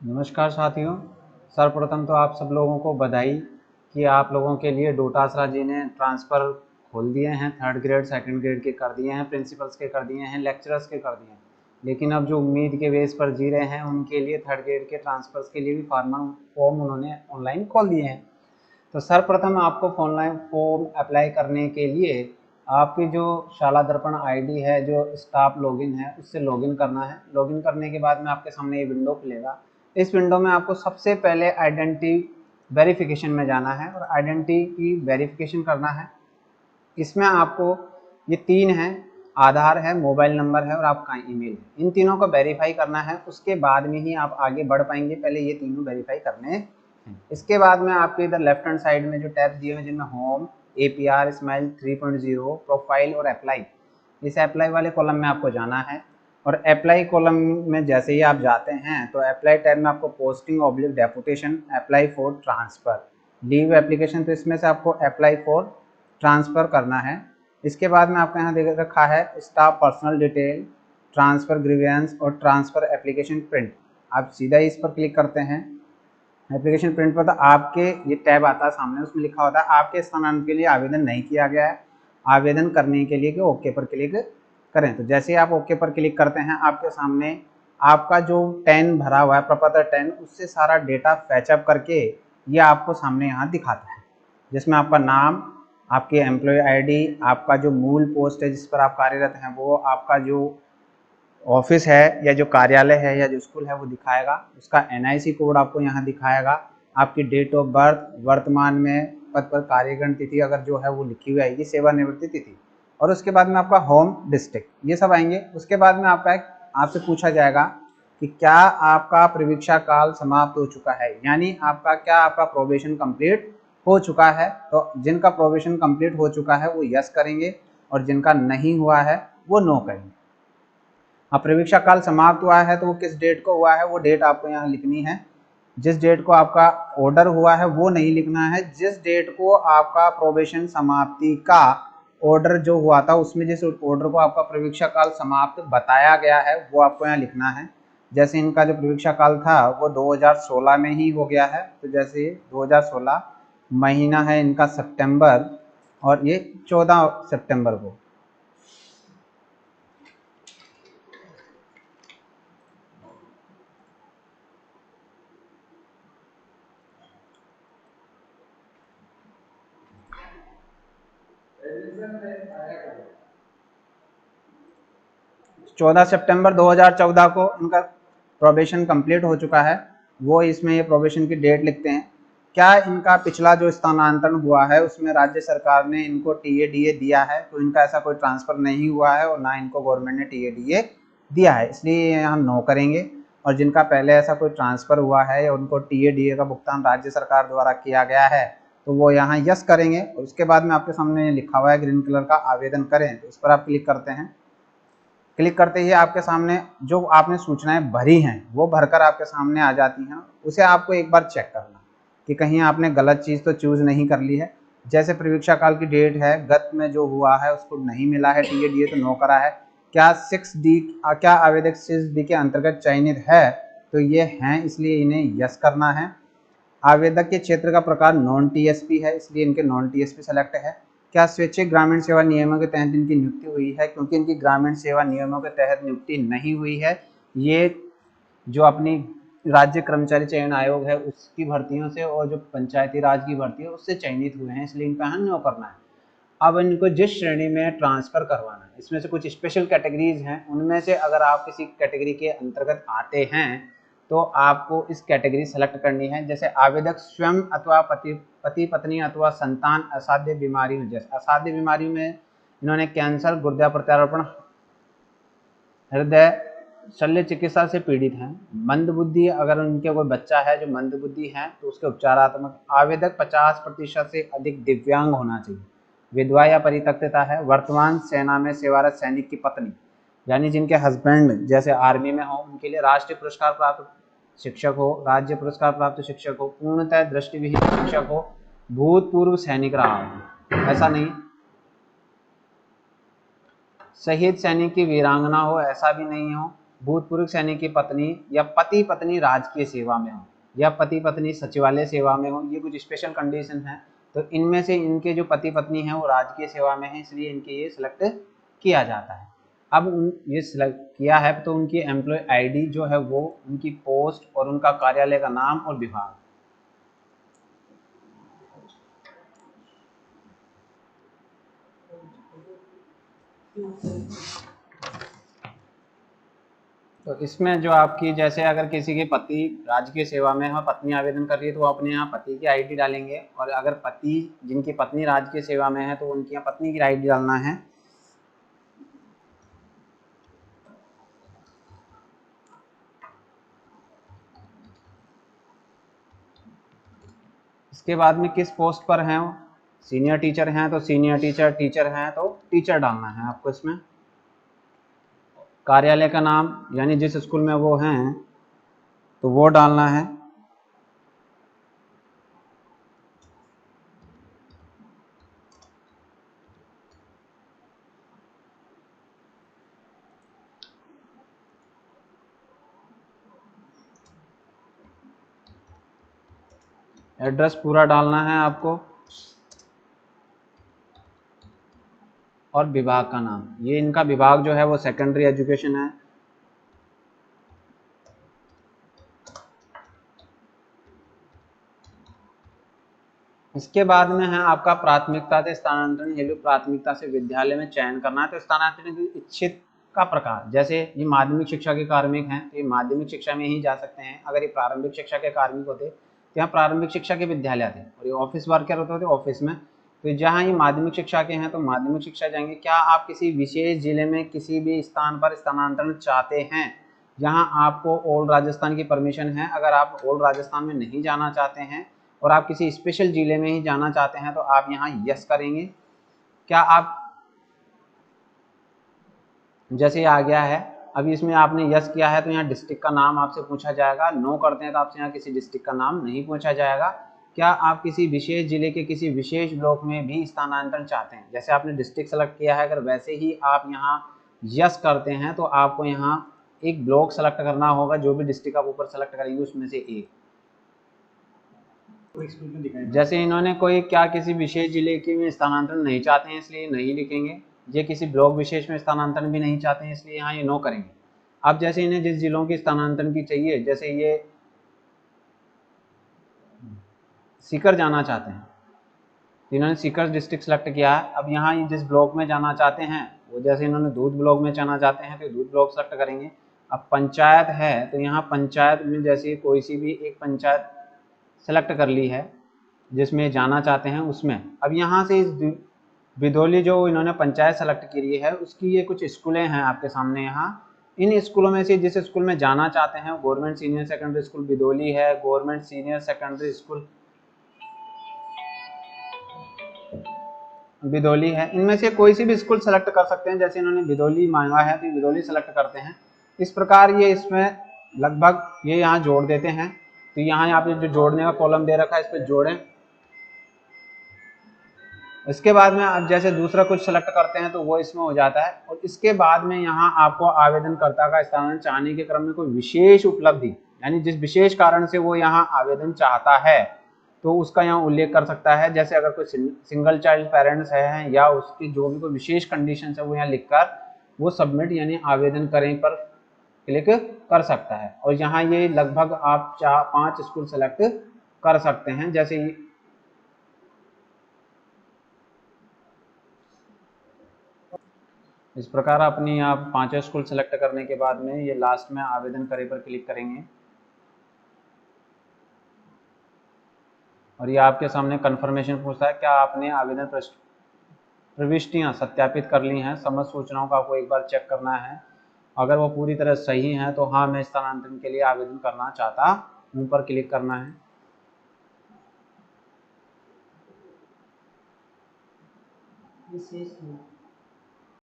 नमस्कार साथियों। सर्वप्रथम तो आप सब लोगों को बधाई कि आप लोगों के लिए डोटासरा जी ने ट्रांसफ़र खोल दिए हैं। थर्ड ग्रेड सेकंड ग्रेड के कर दिए हैं, प्रिंसिपल्स के कर दिए हैं, लेक्चरर्स के कर दिए हैं। लेकिन अब जो उम्मीद के बेस पर जी रहे हैं उनके लिए थर्ड ग्रेड के ट्रांसफ़र्स के लिए भी फॉर्म उन्होंने ऑनलाइन खोल दिए हैं। तो सर्वप्रथम आपको ऑनलाइन फॉर्म अप्लाई करने के लिए आपकी जो शाला दर्पण आईडी है, जो स्टाफ लॉगिन है, उससे लॉगिन करना है। लॉगिन करने के बाद में आपके सामने ये विंडो खुलेगा। इस विंडो में आपको सबसे पहले आइडेंटिटी वेरिफिकेशन में जाना है और आइडेंटिटी की वेरिफिकेशन करना है। इसमें आपको ये तीन हैं, आधार है, मोबाइल नंबर है और आपका ईमेल है। इन तीनों को वेरीफाई करना है, उसके बाद में ही आप आगे बढ़ पाएंगे। पहले ये तीनों वेरीफाई करने हैं। इसके बाद में आपके इधर लेफ्ट हैंड साइड में जो टैब्स दिए हुए हैं जिनमें होम, एपीआर, स्माइल 3.0, प्रोफाइल और अप्लाई, इस अप्लाई वाले कॉलम में आपको जाना है। और अप्लाई कॉलम में जैसे ही आप जाते हैं तो अप्लाई टैब में आपको posting oblique deputation, apply for transfer, leave application, तो इसमें से आपको अप्लाई फॉर ट्रांसफ़र करना है। इसके बाद में आपको यहाँ देख रखा है staff personal detail, transfer grievance और ट्रांसफ़र एप्लीकेशन प्रिंट। आप सीधा इस पर क्लिक करते हैं। एप्लीकेशन प्रिंट पर तो आपके ये टैब आता है सामने, उसमें लिखा होता है आपके स्थानांतरण के लिए आवेदन नहीं किया गया है, आवेदन करने के लिए कि ओके पर क्लिक करें। तो जैसे ही आप ओके पर क्लिक करते हैं आपके सामने आपका जो 10 भरा हुआ है, प्रपत्र 10, उससे सारा डेटा फैचअप करके ये आपको सामने यहाँ दिखाता है, जिसमें आपका नाम, आपकी एम्प्लॉय आईडी, आपका जो मूल पोस्ट है जिस पर आप कार्यरत हैं वो, आपका जो ऑफिस है या जो कार्यालय है या जो स्कूल है वो दिखाएगा, उसका एनआईसी कोड आपको यहाँ दिखाएगा, आपकी डेट ऑफ बर्थ, वर्तमान में पद पर कार्यग्रहण तिथि अगर जो है वो लिखी हुई आएगी, सेवानिवृत्ति तिथि, और उसके बाद में आपका होम डिस्ट्रिक्ट, ये सब आएंगे। उसके बाद में आपसे पूछा जाएगा कि क्या आपका प्रवीक्षा काल समाप्त हो चुका है, यानी आपका प्रोबेशन कंप्लीट हो चुका है। तो जिनका प्रोबेशन कंप्लीट हो चुका है वो यस करेंगे और जिनका नहीं हुआ है वो नो करेंगे। अब प्रवीक्षा काल समाप्त हुआ है तो वो किस डेट को हुआ है वो डेट आपको यहाँ लिखनी है। जिस डेट को आपका ऑर्डर हुआ है वो नहीं लिखना है, जिस डेट को आपका प्रोबेशन समाप्ति का ऑर्डर जो हुआ था उसमें जिस ऑर्डर को आपका प्रवीक्षा काल समाप्त बताया गया है वो आपको यहाँ लिखना है। जैसे इनका जो प्रवीक्षा काल था वो 2016 में ही हो गया है, तो जैसे 2016 महीना है इनका सितंबर और ये 14 सितंबर को। 14 सितंबर 2014 को इनका प्रोबेशन कंप्लीट हो चुका है, वो इसमें ये प्रोबेशन की डेट लिखते हैं। क्या इनका पिछला जो स्थानांतरण हुआ है उसमें राज्य सरकार ने इनको टीएडीए दिया है, तो इनका ऐसा कोई ट्रांसफ़र नहीं हुआ है और ना इनको गवर्नमेंट ने टीएडीए दिया है, इसलिए यहाँ नो करेंगे। और जिनका पहले ऐसा कोई ट्रांसफ़र हुआ है या उनको टीएडीए का भुगतान राज्य सरकार द्वारा किया गया है तो वो यहाँ यस करेंगे। और उसके बाद में आपके सामने लिखा हुआ है ग्रीन कलर का आवेदन करें, तो इस पर आप क्लिक करते हैं। क्लिक करते ही आपके सामने जो आपने सूचनाएं भरी हैं वो भरकर आपके सामने आ जाती हैं। उसे आपको एक बार चेक करना कि कहीं आपने गलत चीज़ तो चूज़ नहीं कर ली है। जैसे प्रवीक्षा काल की डेट है, गत में जो हुआ है उसको नहीं मिला है टीएडीए तो नो करा है। क्या 6D, क्या आवेदक 6D के अंतर्गत चयनित है, तो ये हैं, इसलिए इन्हें यस करना है। आवेदक के क्षेत्र का प्रकार नॉन टीएसपी है, इसलिए इनके नॉन टीएसपी सेलेक्ट है। क्या स्वैच्छिक ग्रामीण सेवा नियमों के तहत इनकी नियुक्ति हुई है, क्योंकि इनकी ग्रामीण सेवा नियमों के तहत नियुक्ति नहीं हुई है, ये जो अपनी राज्य कर्मचारी चयन आयोग है उसकी भर्तियों से और जो पंचायती राज की भर्ती है उससे चयनित हुए हैं, इसलिए इनका यहाँ नो करना है। अब इनको जिस श्रेणी में ट्रांसफ़र करवाना है, इसमें से कुछ स्पेशल कैटेगरीज हैं, उनमें से अगर आप किसी कैटेगरी के अंतर्गत आते हैं तो आपको इस कैटेगरी सेलेक्ट करनी है। जैसे आवेदक स्वयं अथवा पति पत्नी अथवा संतान असाध्य बीमारियों, जैसे असाध्य बीमारियों में इन्होंने कैंसर, गुर्दा प्रत्यारोपण, हृदय शल्य चिकित्सा से पीड़ित हैं। मंदबुद्धि, अगर उनके कोई बच्चा है जो मंदबुद्धि है तो उसके उपचारात्मक। आवेदक 50% से अधिक दिव्यांग होना चाहिए। विधवा या परित्यक्ता है। वर्तमान सेना में सेवारत सैनिक की पत्नी, यानी जिनके हस्बैंड जैसे आर्मी में हो, उनके लिए राष्ट्रीय पुरस्कार प्राप्त शिक्षक हो, राज्य पुरस्कार प्राप्त शिक्षक हो, पूर्णतः दृष्टिविहीन शिक्षक हो, भूतपूर्व सैनिक रहा हो, ऐसा नहीं, शहीद सैनिक की वीरांगना हो, ऐसा भी नहीं हो, भूतपूर्व सैनिक की पत्नी या पति पत्नी राजकीय सेवा में हो या पति पत्नी सचिवालय सेवा में हो, ये कुछ स्पेशल कंडीशन है। तो इनमें से इनके जो पति पत्नी हैं वो राजकीय सेवा में है, इसलिए इनके ये सिलेक्ट किया जाता है। अब ये सिलेक्ट किया है तो उनकी एम्प्लॉय आईडी जो है वो उनकी पोस्ट और उनका कार्यालय का नाम और विभाग। तो इसमें जो आपकी, जैसे अगर किसी के पति राजकीय सेवा में है, पत्नी आवेदन कर रही है तो वो अपने यहाँ पति की आईडी डालेंगे, और अगर पति जिनकी पत्नी राजकीय सेवा में है तो उनके यहाँ पत्नी की आईडी डालना है। इसके बाद में किस पोस्ट पर हैं वो, सीनियर टीचर हैं तो सीनियर टीचर, टीचर हैं तो टीचर डालना है आपको इसमें। कार्यालय का नाम यानी जिस स्कूल में वो हैं तो वो डालना है। एड्रेस पूरा डालना है आपको, और विभाग का नाम, ये इनका विभाग जो है वो सेकेंडरी एजुकेशन है। इसके बाद में है आपका प्राथमिकता से स्थानांतरण हेतु प्राथमिकता से विद्यालय में चयन करना है। तो स्थानांतरण हेतु इच्छित का प्रकार, जैसे ये माध्यमिक शिक्षा के कार्मिक हैं तो ये माध्यमिक शिक्षा में ही जा सकते हैं। अगर ये प्रारंभिक शिक्षा के कार्मिक होते तो यहाँ प्रारंभिक शिक्षा के विद्यालय थे, और ये ऑफिस वर्कर होते थे ऑफिस में, तो जहाँ ये माध्यमिक शिक्षा के हैं तो माध्यमिक शिक्षा जाएंगे। क्या आप किसी विशेष जिले में किसी भी स्थान पर स्थानांतरण चाहते हैं जहाँ आपको ऑल राजस्थान की परमिशन है? अगर आप ऑल राजस्थान में नहीं जाना चाहते हैं और आप किसी स्पेशल जिले में ही जाना चाहते हैं तो आप यहाँ यस करेंगे। क्या आप, जैसे आ गया है अभी इसमें आपने यस किया है तो यहाँ डिस्ट्रिक्ट का नाम आपसे पूछा जाएगा। नो करते हैं तो आपसे यहाँ किसी डिस्ट्रिक्ट का नाम नहीं पूछा जाएगा। क्या आप किसी विशेष जिले के किसी विशेष ब्लॉक में भी स्थानांतरण चाहते हैं? जैसे आपने डिस्ट्रिक्ट सेलेक्ट किया है, अगर वैसे ही आप यहाँ यस करते हैं तो आपको यहाँ एक ब्लॉक सेलेक्ट करना होगा, जो भी डिस्ट्रिक्ट आप ऊपर सेलेक्ट करेंगे उसमें से एक। जैसे इन्होंने कोई क्या किसी विशेष जिले के में स्थानांतरण नहीं चाहते हैं इसलिए नहीं लिखेंगे, ये किसी ब्लॉक विशेष में स्थानांतरण भी नहीं चाहते हैं इसलिए यहाँ ये नो करेंगे। अब जैसे इन्हें जिस जिलों की स्थानांतरण की चाहिए, जैसे ये सीकर जाना चाहते हैं तो इन्होंने सीकर डिस्ट्रिक्ट सेलेक्ट किया है। अब यहाँ ये जिस ब्लॉक में जाना चाहते हैं वो, जैसे इन्होंने दूध ब्लॉक में जाना चाहते हैं तो दूध ब्लॉक सेलेक्ट करेंगे। अब पंचायत है तो यहाँ पंचायत में जैसे कोई सी भी एक पंचायत सेलेक्ट कर ली है जिसमें जाना चाहते हैं उसमें। अब यहाँ से इस बिदौली जो इन्होंने पंचायत सेलेक्ट की है उसकी ये कुछ स्कूलें हैं आपके सामने। यहाँ इन स्कूलों में से जिस स्कूल में जाना चाहते हैं, गवर्नमेंट सीनियर सेकेंडरी स्कूल बिदौली है, गवर्नमेंट सीनियर सेकेंडरी स्कूल बिदौली है, इनमें से कोई सी भी स्कूल सेलेक्ट कर सकते हैं। जैसे इन्होंने बिदौली मांगा है तो बिदौली सेलेक्ट करते हैं। इस प्रकार ये इसमें लगभग ये यहाँ जोड़ देते हैं। तो यहाँ पे जो जोड़ने का कॉलम दे रखा है इस पर जोड़ें। इसके बाद में आप जैसे दूसरा कुछ सेलेक्ट करते हैं तो वो इसमें हो जाता है। और इसके बाद में यहाँ आपको आवेदनकर्ता का स्थानांतरण चाहने के क्रम में कोई विशेष उपलब्धि, यानी जिस विशेष कारण से वो यहाँ आवेदन चाहता है तो उसका यहाँ उल्लेख कर सकता है। जैसे अगर कोई सिंगल चाइल्ड पेरेंट्स है या उसकी जो भी कोई विशेष कंडीशन है वो यहाँ लिखकर वो सबमिट यानी आवेदन करें पर क्लिक कर सकता है। और यहाँ ये लगभग आप 4-5 स्कूल सेलेक्ट कर सकते हैं। जैसे इस प्रकार अपनी आप 5 स्कूल सेलेक्ट करने के बाद में ये लास्ट में आवेदन करें पर क्लिक करेंगे और ये आपके सामने कंफर्मेशन पूछता है क्या आपने आवेदन प्रविष्टियां सत्यापित कर ली हैं। समस्त सूचनाओं का आपको एक बार चेक करना है। अगर वो पूरी तरह सही है तो हाँ मैं स्थानांतरण के लिए आवेदन करना चाहता हूँ पर क्लिक करना है।